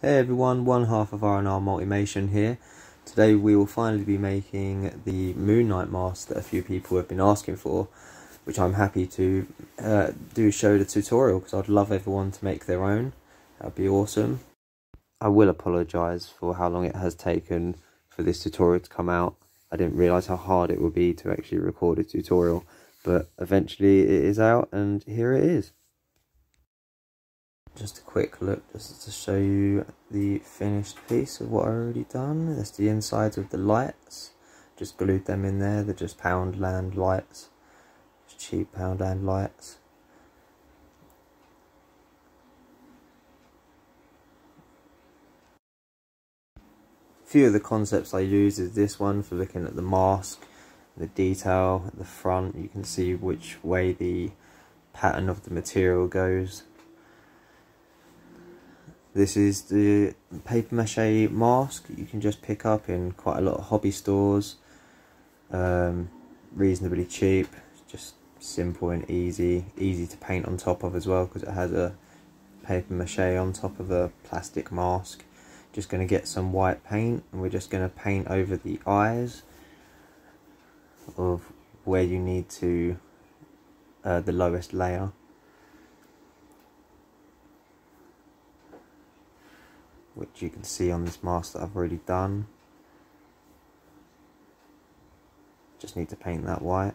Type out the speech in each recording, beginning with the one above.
Hey everyone, one half of R&R Multimation here. Today we will finally be making the Moonknight mask that a few people have been asking for, which I'm happy to show the tutorial because I'd love everyone to make their own. That'd be awesome. I will apologise for how long it has taken for this tutorial to come out. I didn't realise how hard it would be to actually record a tutorial, but eventually it is out and here it is. Just a quick look just to show you the finished piece of what I've already done. That's the insides of the lights. Just glued them in there. They're just Poundland lights. Just cheap Poundland lights. A few of the concepts I use is this one for looking at the mask, the detail at the front. You can see which way the pattern of the material goes. This is the paper mache mask you can just pick up in quite a lot of hobby stores. Reasonably cheap, just simple and easy to paint on top of as well because it has a paper mache on top of a plastic mask. Just going to get some white paint and we're just going to paint over the eyes of where you need to the lowest layer. Which you can see on this mask that I've already done. Just need to paint that white.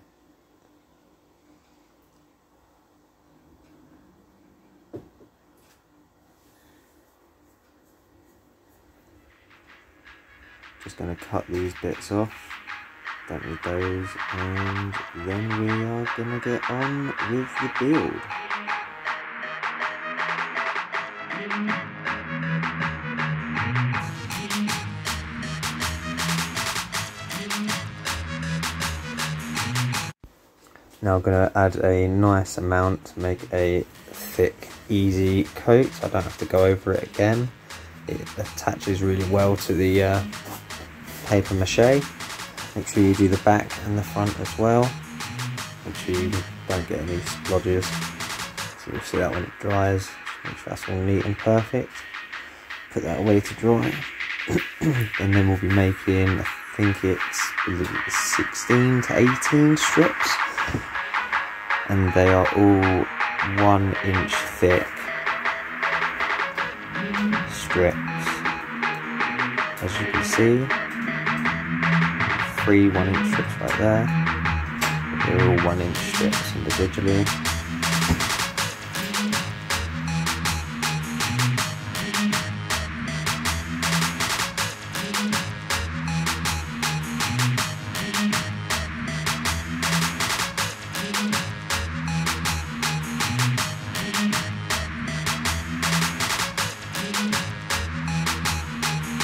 Just going to cut these bits off. Don't need those. And then we are going to get on with the build. Now I'm going to add a nice amount to make a thick, easy coat so I don't have to go over it again. It attaches really well to the paper mache. Make sure you do the back and the front as well. Make sure you don't get any splodges. So you'll see that when it dries. Make sure that's all neat and perfect. Put that away to dry. And then we'll be making, I think it's 16 to 18 strips. And they are all 1 inch thick strips. As you can see, 3 1 inch strips right there. They're all 1 inch strips individually.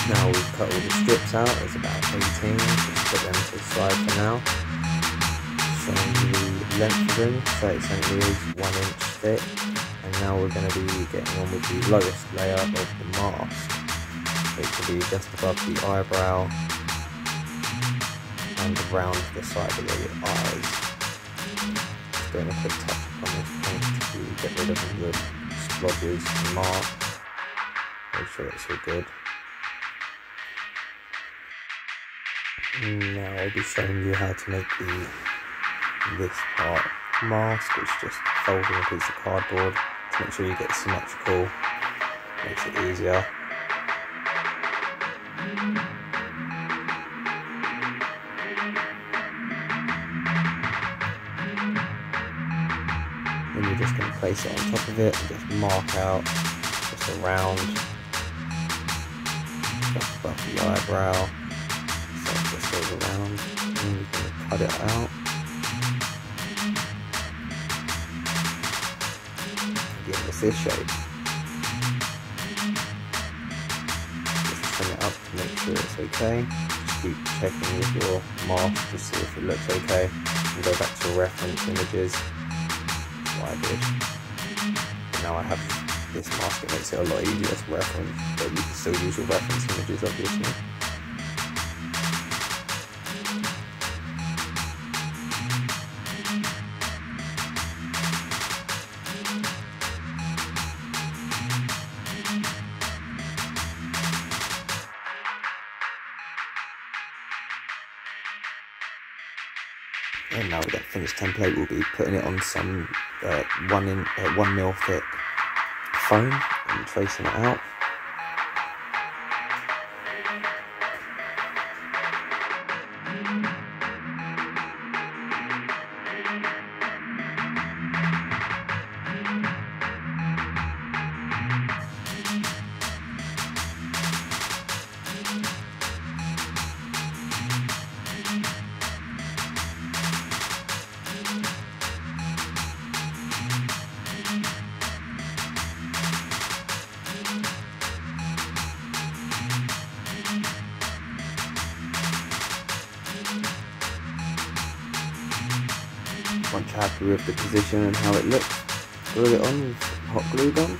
Now we've cut all the strips out, there's about 18, just put them to the side for now. Showing you the length of them, 30 centimeters, 1 inch thick. And now we're going to be getting on with the lowest layer of the mask, which will be just above the eyebrow and around the side of the eyes. Just doing a quick touch up on this paint to get rid of the splodges and marks. Make sure it's all good. Now I'll be showing you how to make this part mask, which just folding a piece of cardboard to make sure you get symmetrical, makes it easier. Then you're just going to place it on top of it and just mark out just around, just above the eyebrow. Just goes around, and then you can cut it out. Give us this shape. Just trim it up to make sure it's okay. Just keep checking with your mask to see if it looks okay. And go back to reference images. That's what I did. And now I have this mask, it makes it a lot easier to reference, but you can still use your reference images obviously. And now with that finished template, we'll be putting it on some 1 mil thick foam and tracing it out. Once you're happy with the position and how it looks, glue it on with hot glue gun.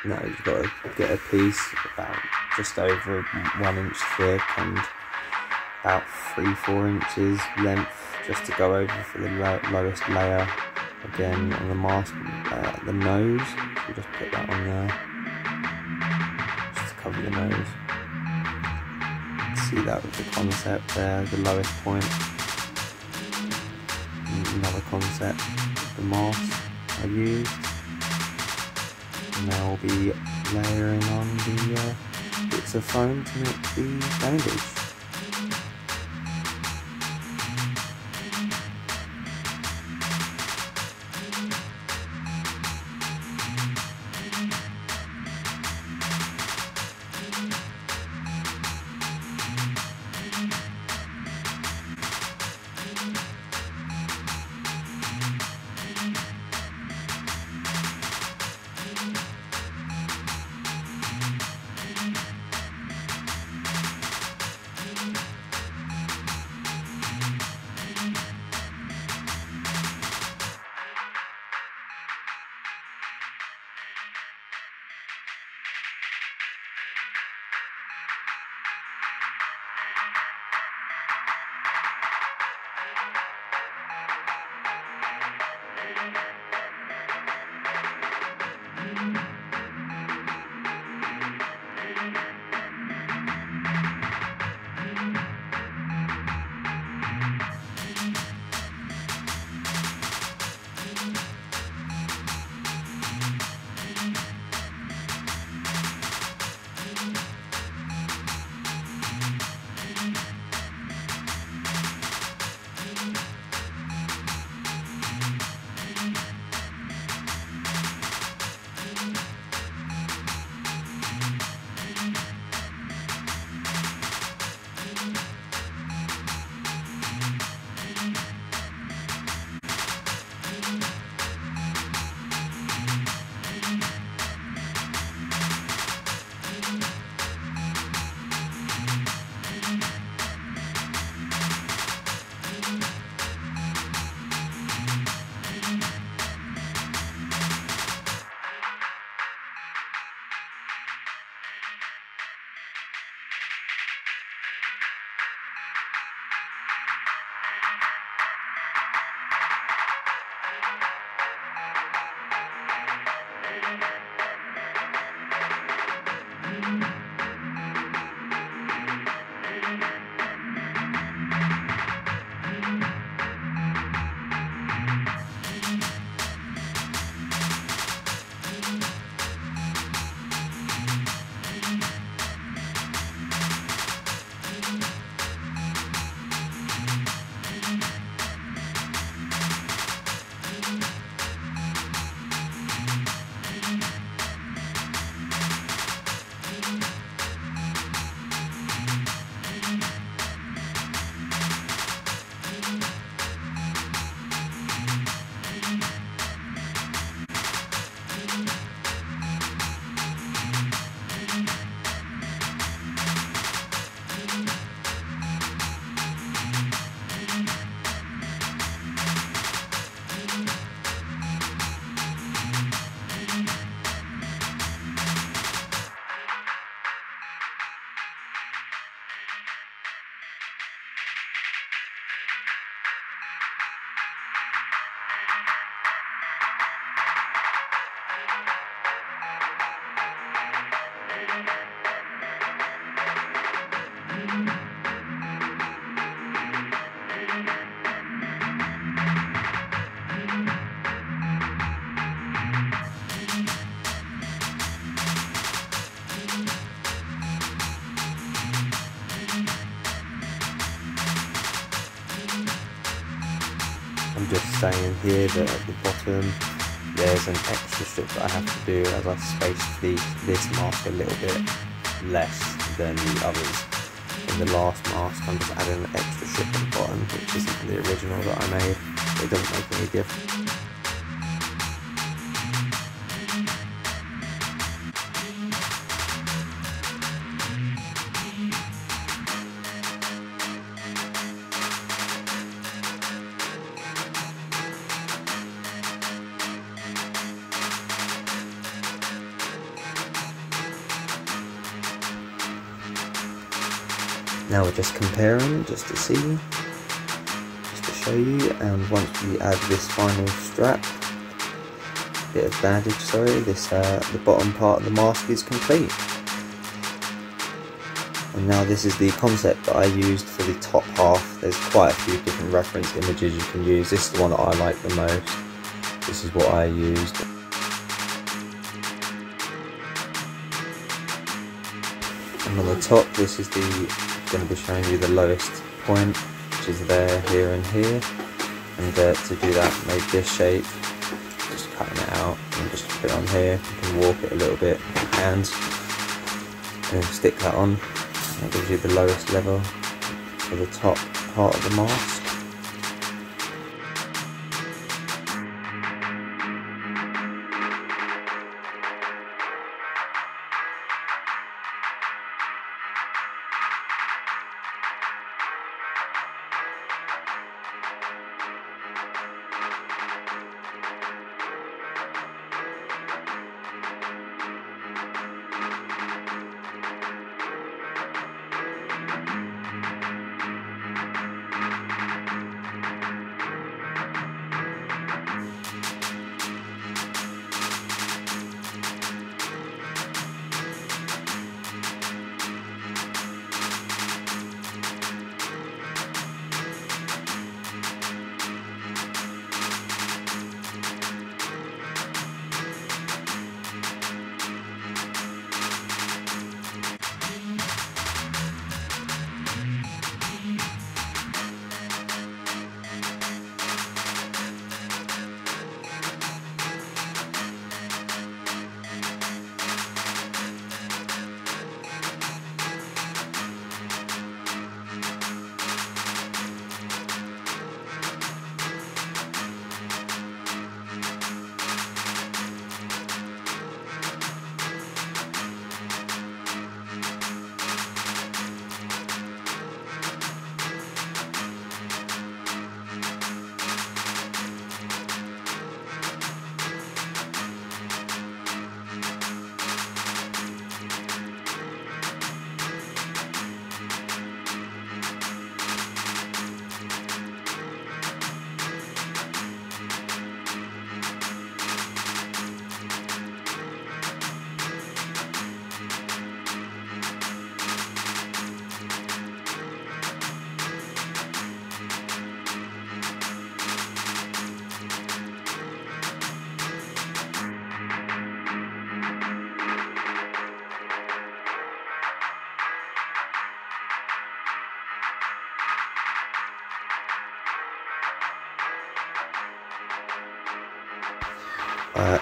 Now you've got to get a piece about just over 1 inch thick and about 3-4 inches length, just to go over for the lowest layer. Again on the mask, the nose, you just put that on there, just to cover the nose. See that with the concept there, the lowest point. Another concept, the mask I used. Now we'll be layering on the bits of foam to make the bandage. I'm just saying here that at the bottom there's an extra strip that I have to do as I spaced this mask a little bit less than the others. In the last mask I'm just adding an extra strip at the bottom, which isn't the original that I made. It doesn't make any difference. Now we're just comparing, just to see, just to show you, and once we add this final strap, bit of bandage, sorry, the bottom part of the mask is complete. And now this is the concept that I used for the top half. There's quite a few different reference images you can use. This is the one that I like the most. This is what I used. And on the top, this is going to be showing you the lowest point, which is there, here and here. And to do that, make this shape, just cutting it out and just put it on here. You can warp it a little bit with your hands and then stick that on. That gives you the lowest level for the top part of the mask.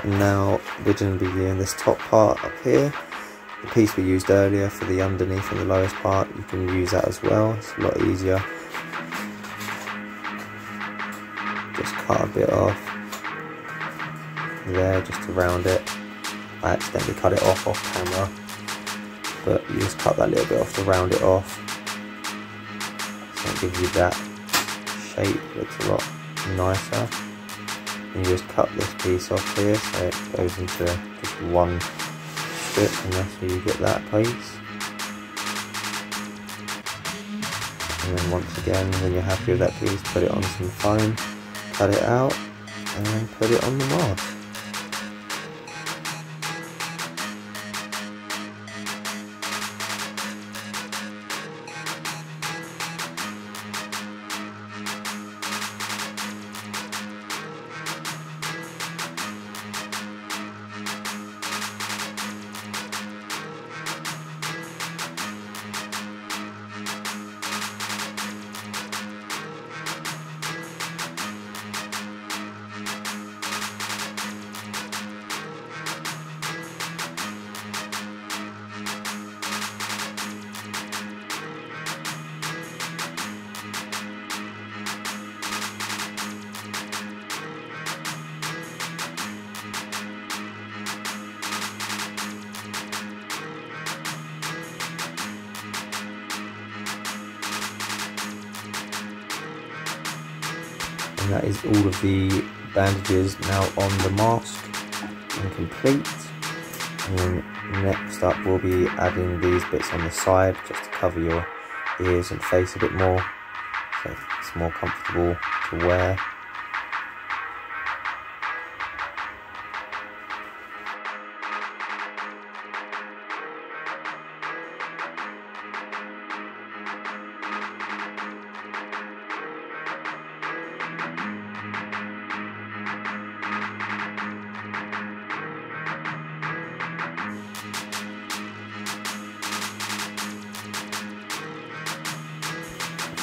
Now we're going to be doing this top part up here. The piece we used earlier for the underneath and the lowest part, you can use that as well. It's a lot easier. Just cut a bit off there just to round it. I accidentally cut it off camera, but you just cut that little bit off to round it off. So it gives you that shape, looks a lot nicer. And you just cut this piece off here so it goes into just one strip, and that's where you get that piece. And then once again, when you're happy with that piece, put it on some foam, cut it out, and then put it on the mask. And that is all of the bandages now on the mask and complete. And then next up we'll be adding these bits on the side just to cover your ears and face a bit more, so it's more comfortable to wear.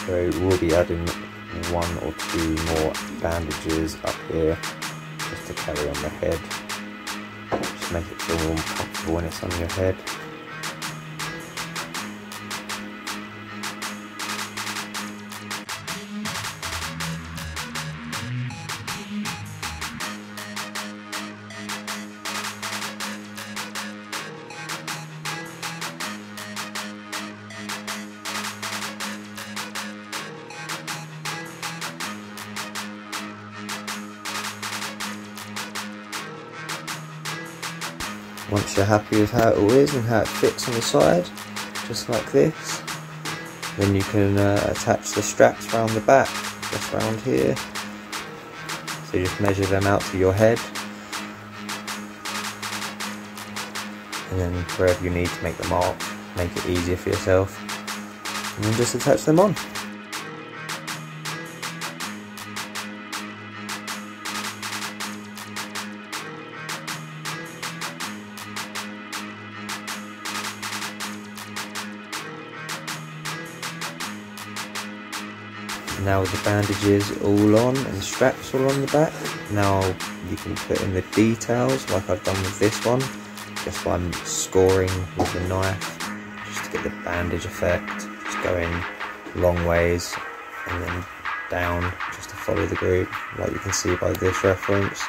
So we'll be adding 1 or 2 more bandages up here just to carry on the head. Just make it feel more comfortable when it's on your head. Once you're happy with how it all is and how it fits on the side, just like this, then you can attach the straps around the back, just around here. So you just measure them out to your head, and then wherever you need to make the mark, make it easier for yourself, and then just attach them on. Now with the bandages all on and the straps all on the back, now you can put in the details like I've done with this one, just by scoring with the knife, just to get the bandage effect, just going long ways and then down just to follow the group, like you can see by this reference.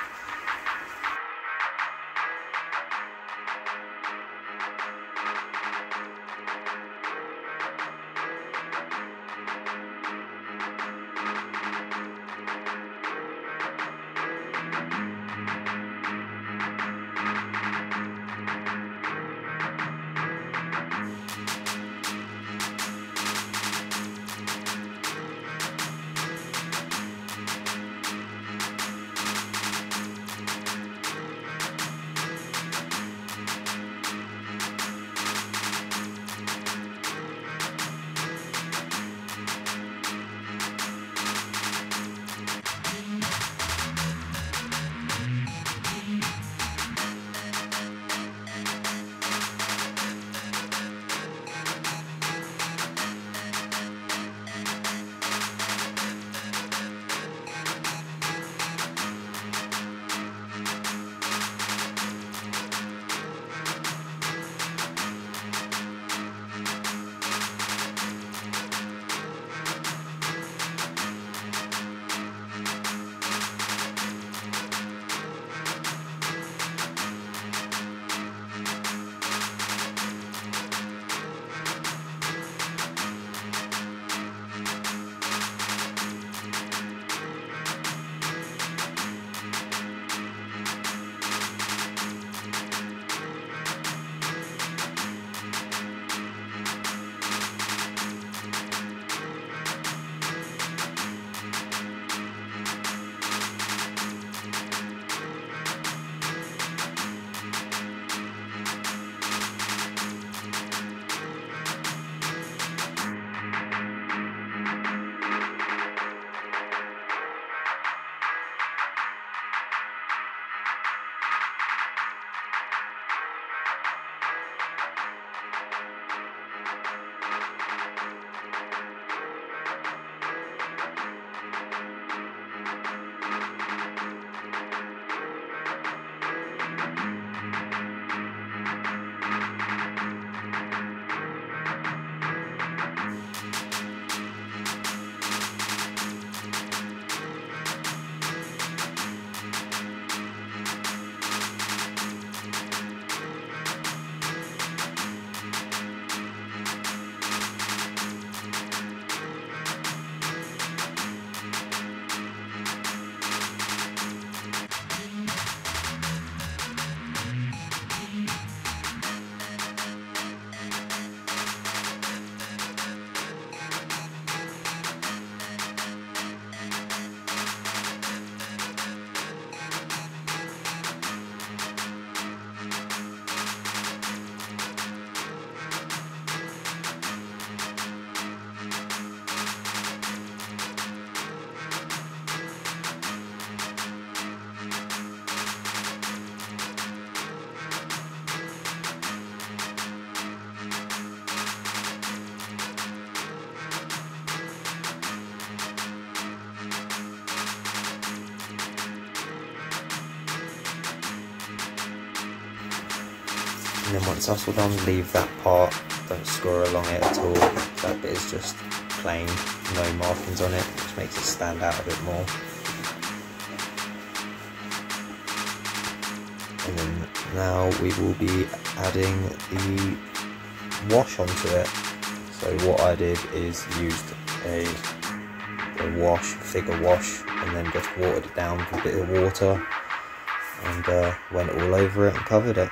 And then once that's all done, leave that part, don't score along it at all. That bit is just plain, no markings on it, which makes it stand out a bit more. And then now we will be adding the wash onto it. So what I did is used a figure wash, and then just watered it down with a bit of water, and went all over it and covered it.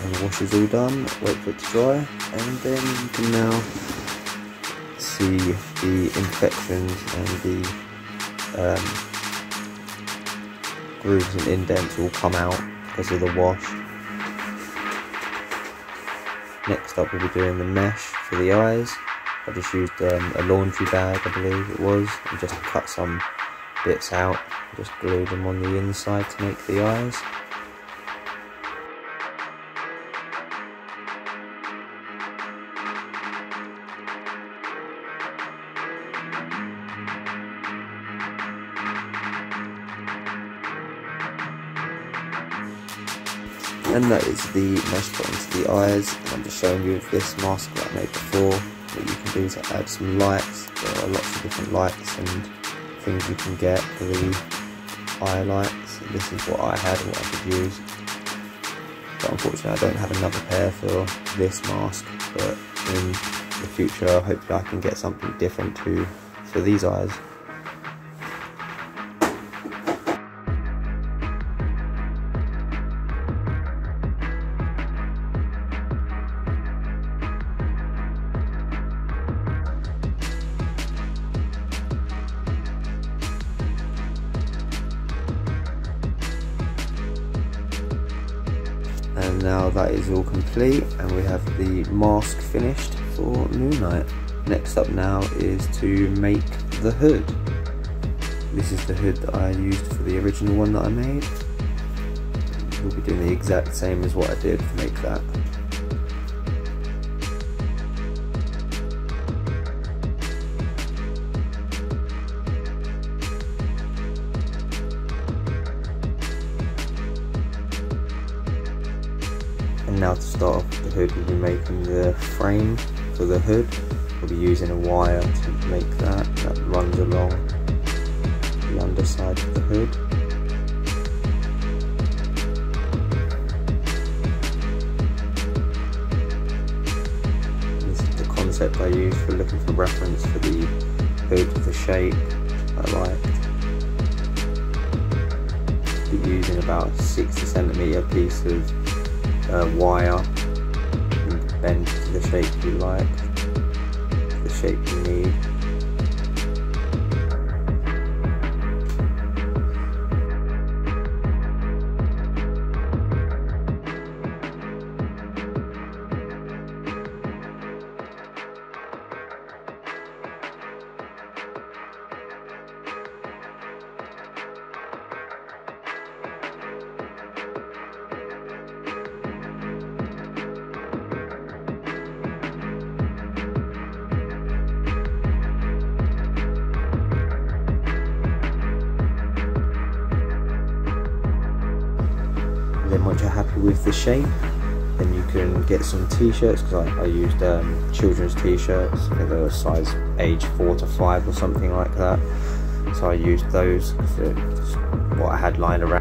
And the wash is all done, wait for it to dry, and then you can now see the imperfections and the grooves and indents all come out because of the wash. Next up we'll be doing the mesh for the eyes. I just used a laundry bag, I believe it was, and just cut some bits out, just glued them on the inside to make the eyes. And that is the mesh put onto the eyes. And I'm just showing you with this mask that I made before, what you can do is add some lights. There are lots of different lights and things you can get for the eye lights. This is what I had and what I could use. But unfortunately I don't have another pair for this mask, but in the future hopefully I can get something different for these eyes. And now that is all complete, and we have the mask finished for Moonknight. Next up now is to make the hood. This is the hood that I used for the original one that I made. We'll be doing the exact same as what I did to make that. And now to start off the hood, we'll be making the frame for the hood. We'll be using a wire to make that runs along the underside of the hood. This is the concept I used for looking for reference for the hood, the shape I liked. We're using about 60cm piece of wire and bend to the shape you like, the shape you need. And then once you're happy with the shape, then you can get some t-shirts, because I used children's t-shirts. I think they were size age 4 to 5 or something like that. So I used those for what I had lying around.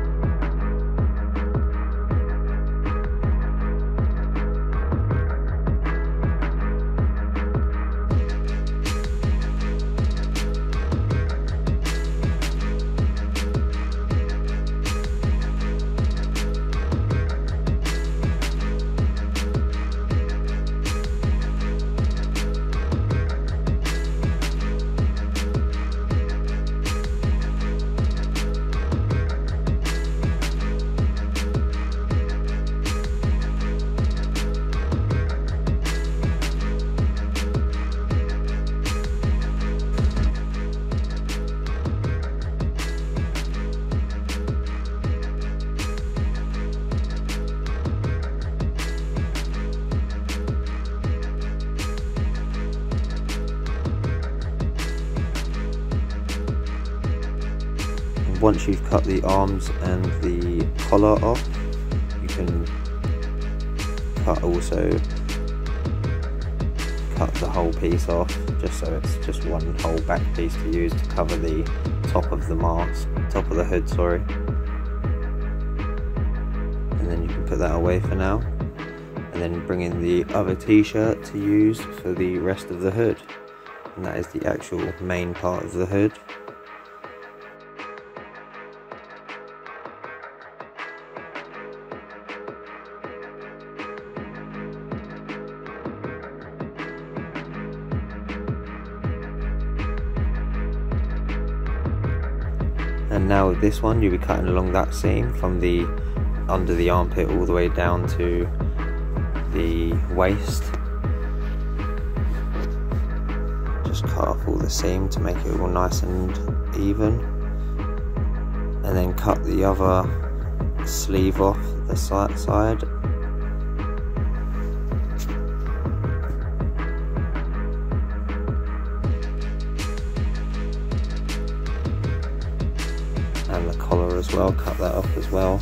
Once you've cut the arms and the collar off, you can also cut the whole piece off, just so it's just one whole back piece to use to cover the top of the mask, top of the hood, sorry. And then you can put that away for now, and then bring in the other t-shirt to use for the rest of the hood, and that is the actual main part of the hood. And now with this one, you'll be cutting along that seam from the under the armpit all the way down to the waist. Just cut off all the seam to make it all nice and even, and then cut the other sleeve off the side. And the collar as well, cut that off as well.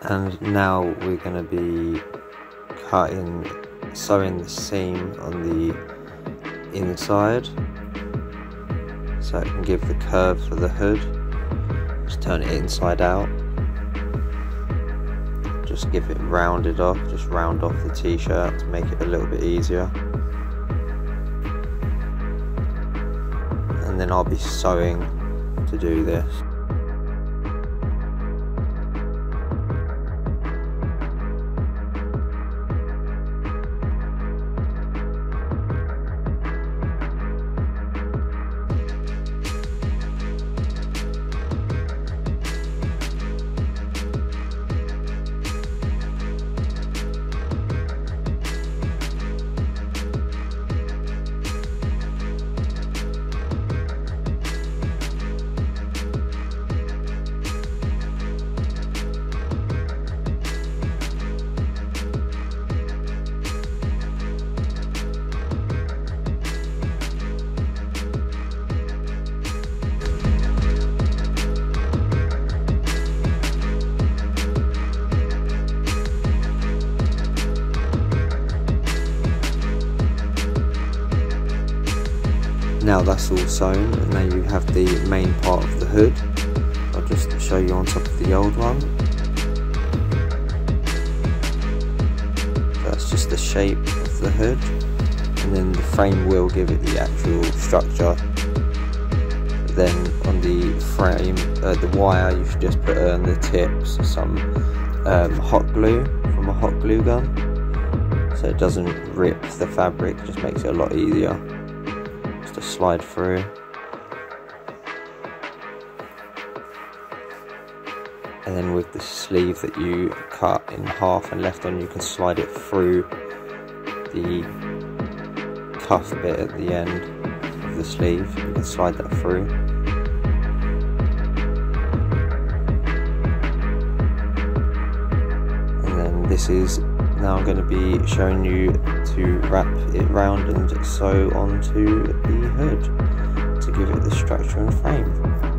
And now we're going to be sewing the seam on the inside, so it can give the curve for the hood. Just turn it inside out. Just give it rounded off, just round off the t-shirt to make it a little bit easier. And then I'll be sewing to do this. now that's all sewn, and now you have the main part of the hood. I'll just show you on top of the old one. That's just the shape of the hood, and then the frame will give it the actual structure. Then on the frame, the wire, you should just put on the tips some hot glue from a hot glue gun, so it doesn't rip the fabric, it just makes it a lot easier just to slide through. And then with the sleeve that you cut in half and left on, you can slide it through the cuff bit at the end of the sleeve. You can slide that through. And then this is now I'm going to be showing you to wrap it round and sew onto the hood to give it the structure and frame.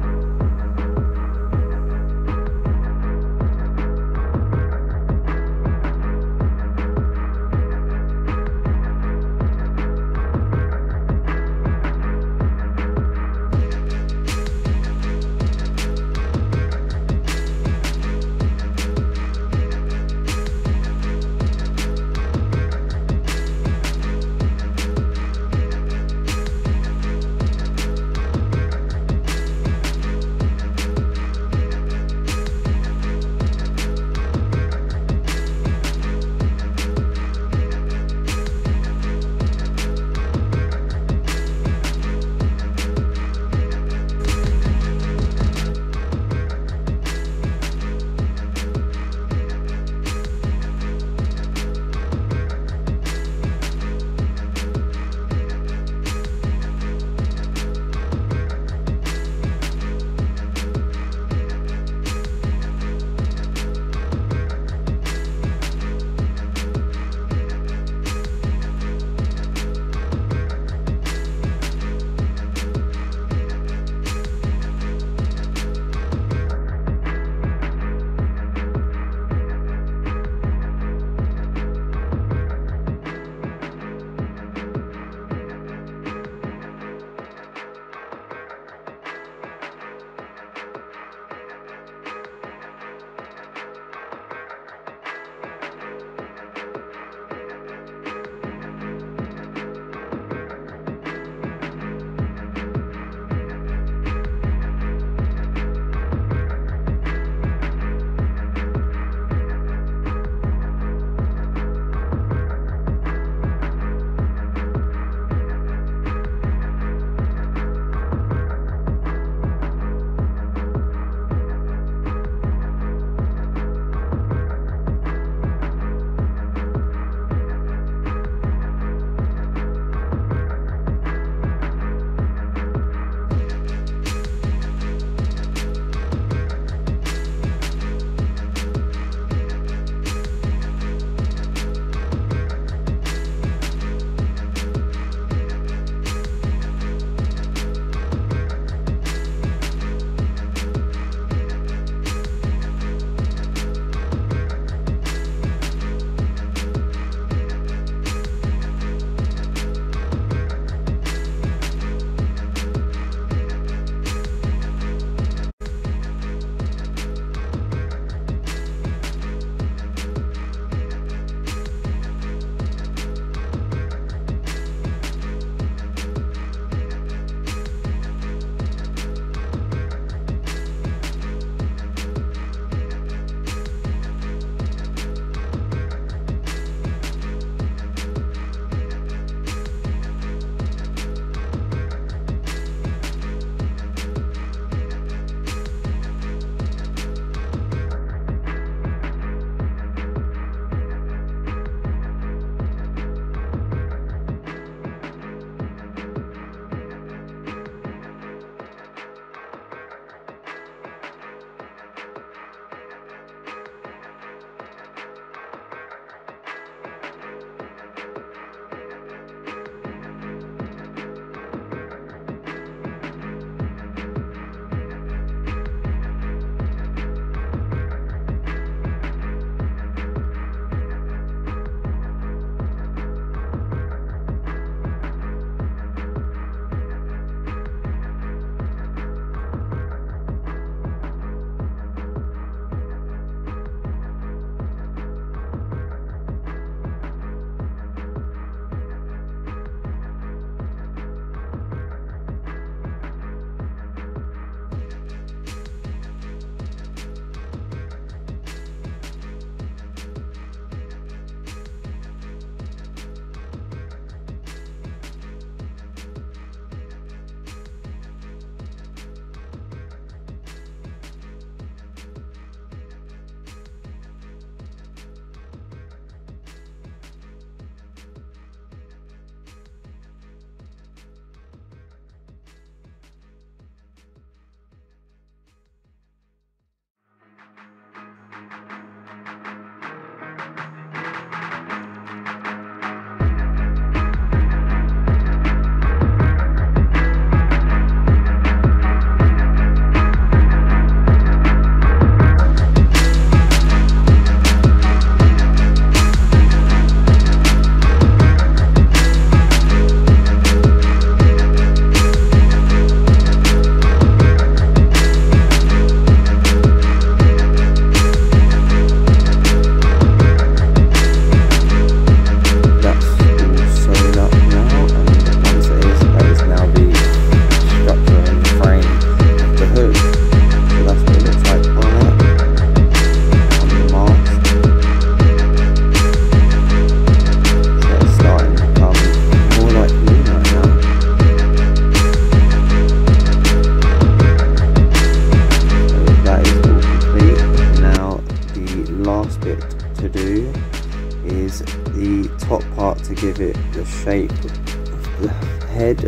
give it the shape of the head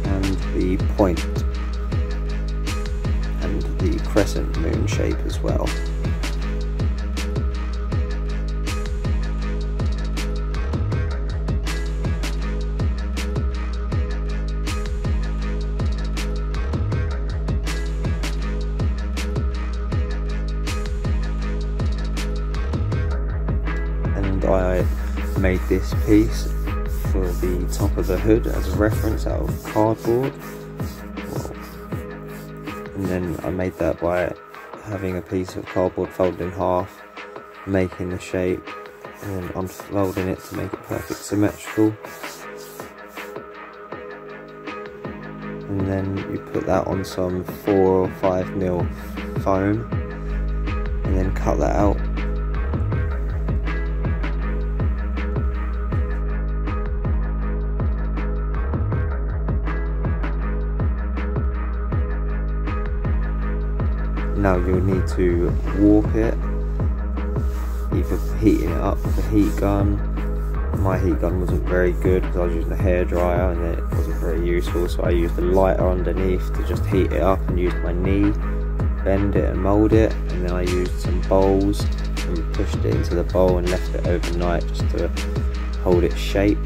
and the point and the crescent moon shape as well. And I made this piece for the top of the hood as a reference out of cardboard. And then I made that by having a piece of cardboard folded in half, making the shape, and then unfolding it to make it perfect symmetrical. And then you put that on some 4 or 5mm foam, and then cut that out. Now you'll need to warp it, either heating it up with a heat gun. My heat gun wasn't very good because I was using a hairdryer and it wasn't very useful, so I used a lighter underneath to just heat it up, and used my knee to bend it and mould it, and then I used some bowls and pushed it into the bowl and left it overnight just to hold its shape.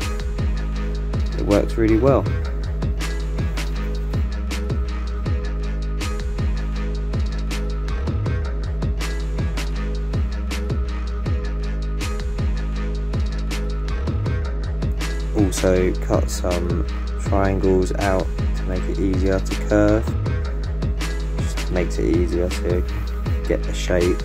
It works really well. Also cut some triangles out to make it easier to curve. Just makes it easier to get the shape.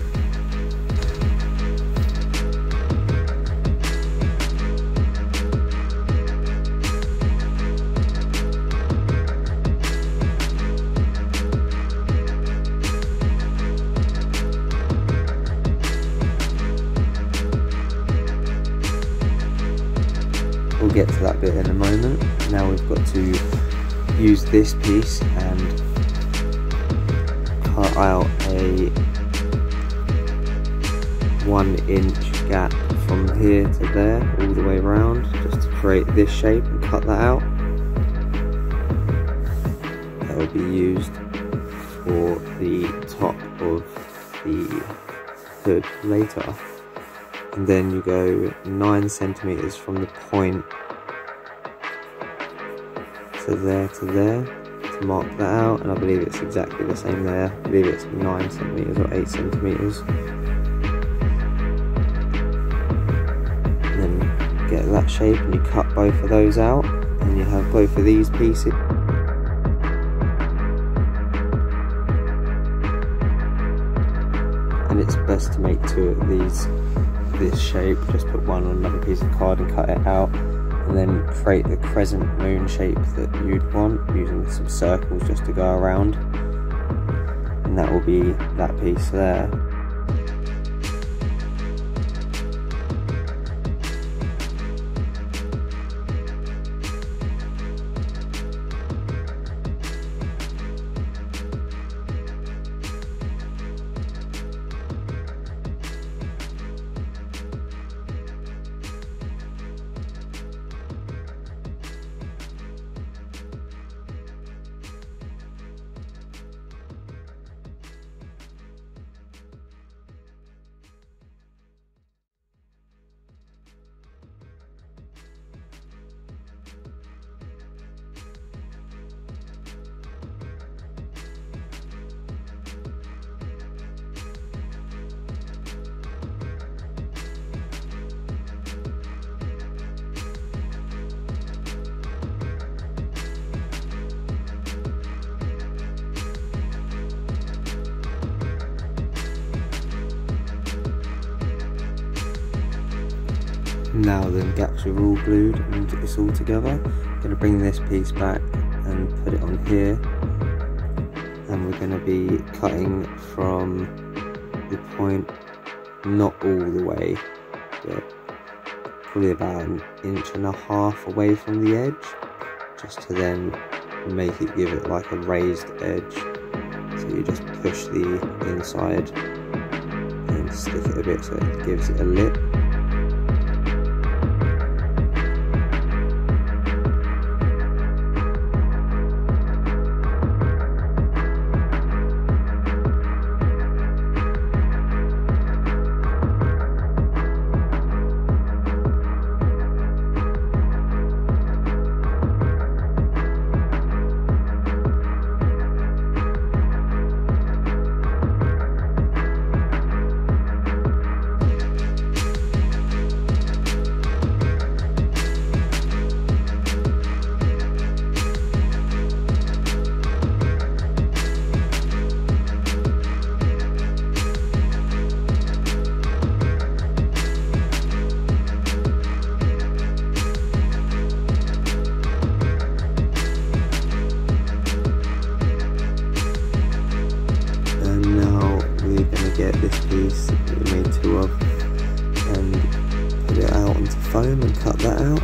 We'll get to that bit in a moment. Now we've got to use this piece and cut out a 1-inch gap from here to there, all the way around, just to create this shape, and cut that out. That will be used for the top of the hood later. And then you go 9 centimeters from the point to there to mark that out, and I believe it's exactly the same there. I believe it's 9 centimeters or 8 centimeters. And then get that shape, and you cut both of those out, and you have both of these pieces. And it's best to make 2 of these this shape. Just put one on another piece of card and cut it out, and then create the crescent moon shape that you'd want, using some circles just to go around, and that will be that piece there. Now the gaps are all glued and it's all together. I'm going to bring this piece back and put it on here, and we're going to be cutting from the point, not all the way, but probably about 1.5 inches away from the edge, just to then make it, give it like a raised edge. So you just push the inside and stick it a bit so it gives it a lip. get this piece that we made two of and put it out onto foam and cut that out.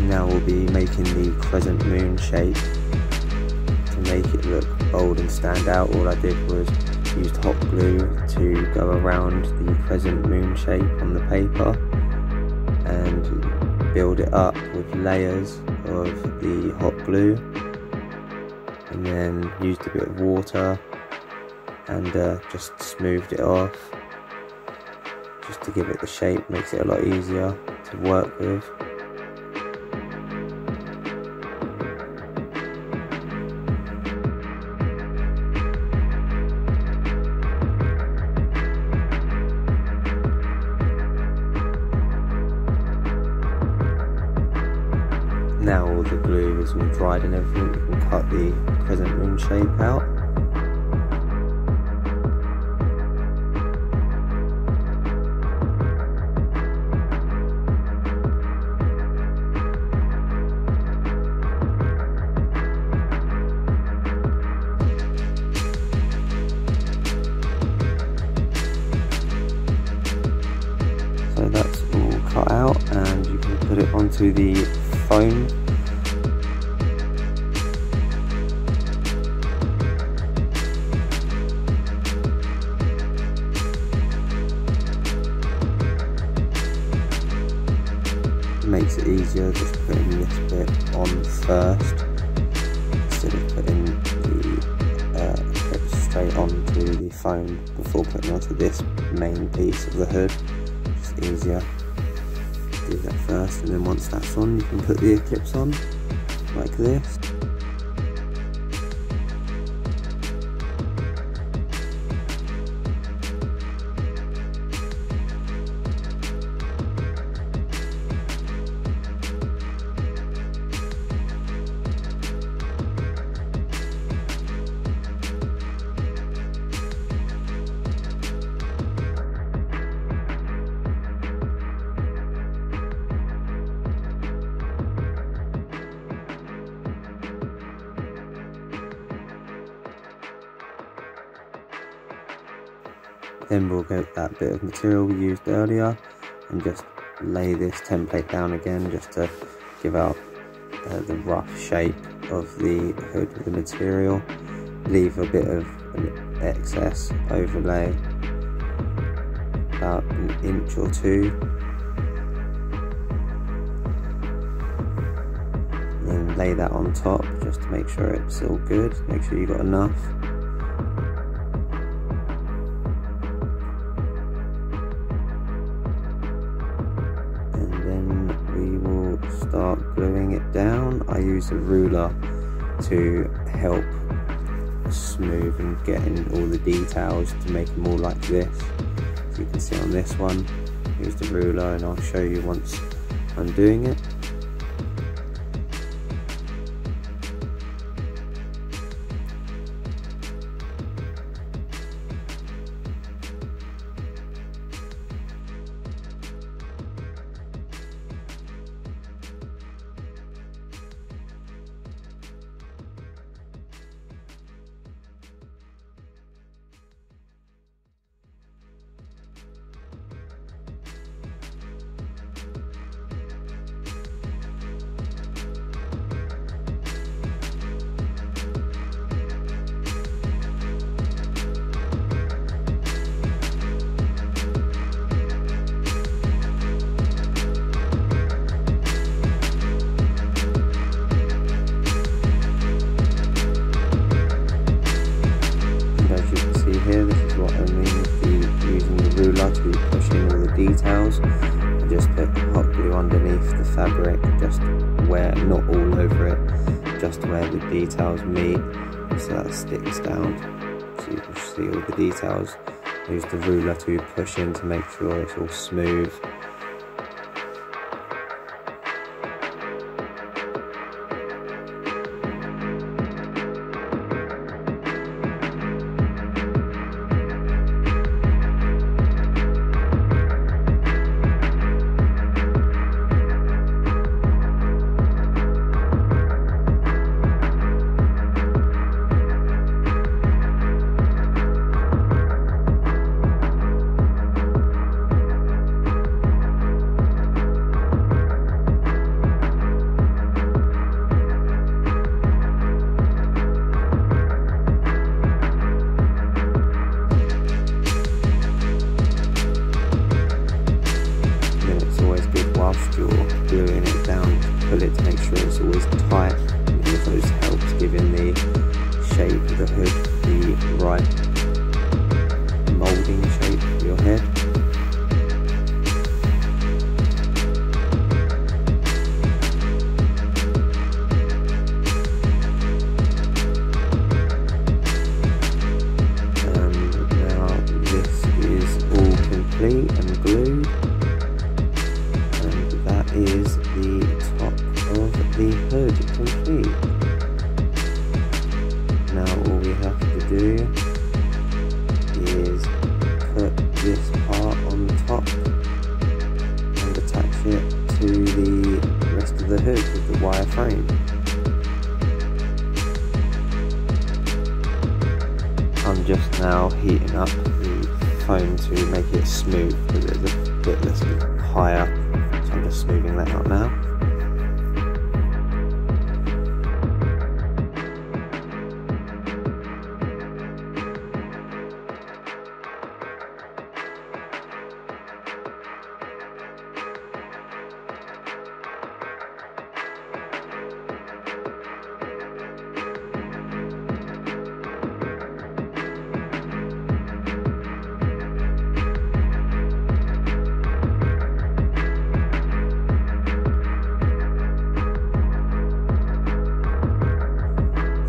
Now we'll be making the crescent moon shape. To make it look bold and stand out, all I did was used hot glue to go around the crescent moon shape on the paper and build it up with layers of the hot glue, and then used a bit of water and just smoothed it off just to give it the shape. Makes it a lot easier to work with. Now all the glue is all dried and everything, we can cut the crescent moon shape out. So that's all cut out, and you can put it onto the foam. Makes it easier just putting this bit on first instead of putting the clip straight onto the foam before putting onto this main piece of the hood. It's easier. Do that first, and then once that's on, you can put the clips on like this. Then we'll get that bit of material we used earlier and just lay this template down again just to give out the rough shape of the hood with the material. Leave a bit of an excess overlay, about an inch or two. Then lay that on top just to make sure it's all good, make sure you've got enough. Start gluing it down. I use a ruler to help smooth and get in all the details to make them all like this. So you can see on this one, I used a ruler, and I'll show you once I'm doing it. Here, this is what I mean with using the ruler to push in all the details, and just put hot glue underneath the fabric, just where, not all over it, just where the details meet, so that sticks down, so you can see all the details. Use the ruler to push in to make sure it's all smooth. make sure it's always tight. It also helps giving the shape of the hood the right moulding shape for your head. And glued, and that is the top of the hood complete. Now all we have to do is put this part on top and attach it to the rest of the hood with the wire frame. I'm just now heating up the foam to make it smooth because it's a bit less higher, so I'm just smoothing that out now.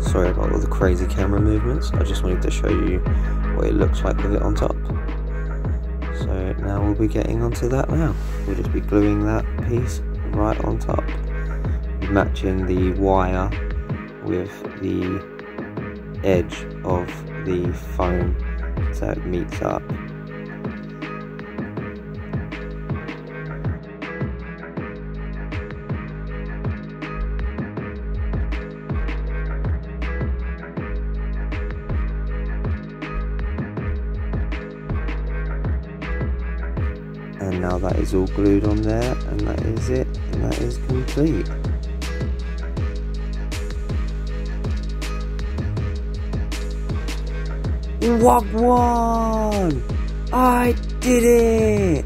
Sorry about all the crazy camera movements, I just wanted to show you what it looks like with it on top. So now we'll be getting onto that now. We'll just be gluing that piece right on top, matching the wire with the edge of the foam so it meets up. And now that is all glued on there, and that is it, and that is complete. Wagwan! I did it!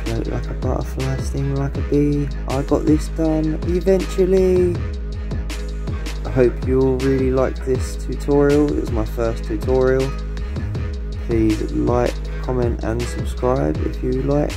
Float like a butterfly, sting like a bee. I got this done eventually. I hope you all really liked this tutorial. It was my first tutorial. Please like, comment and subscribe if you like.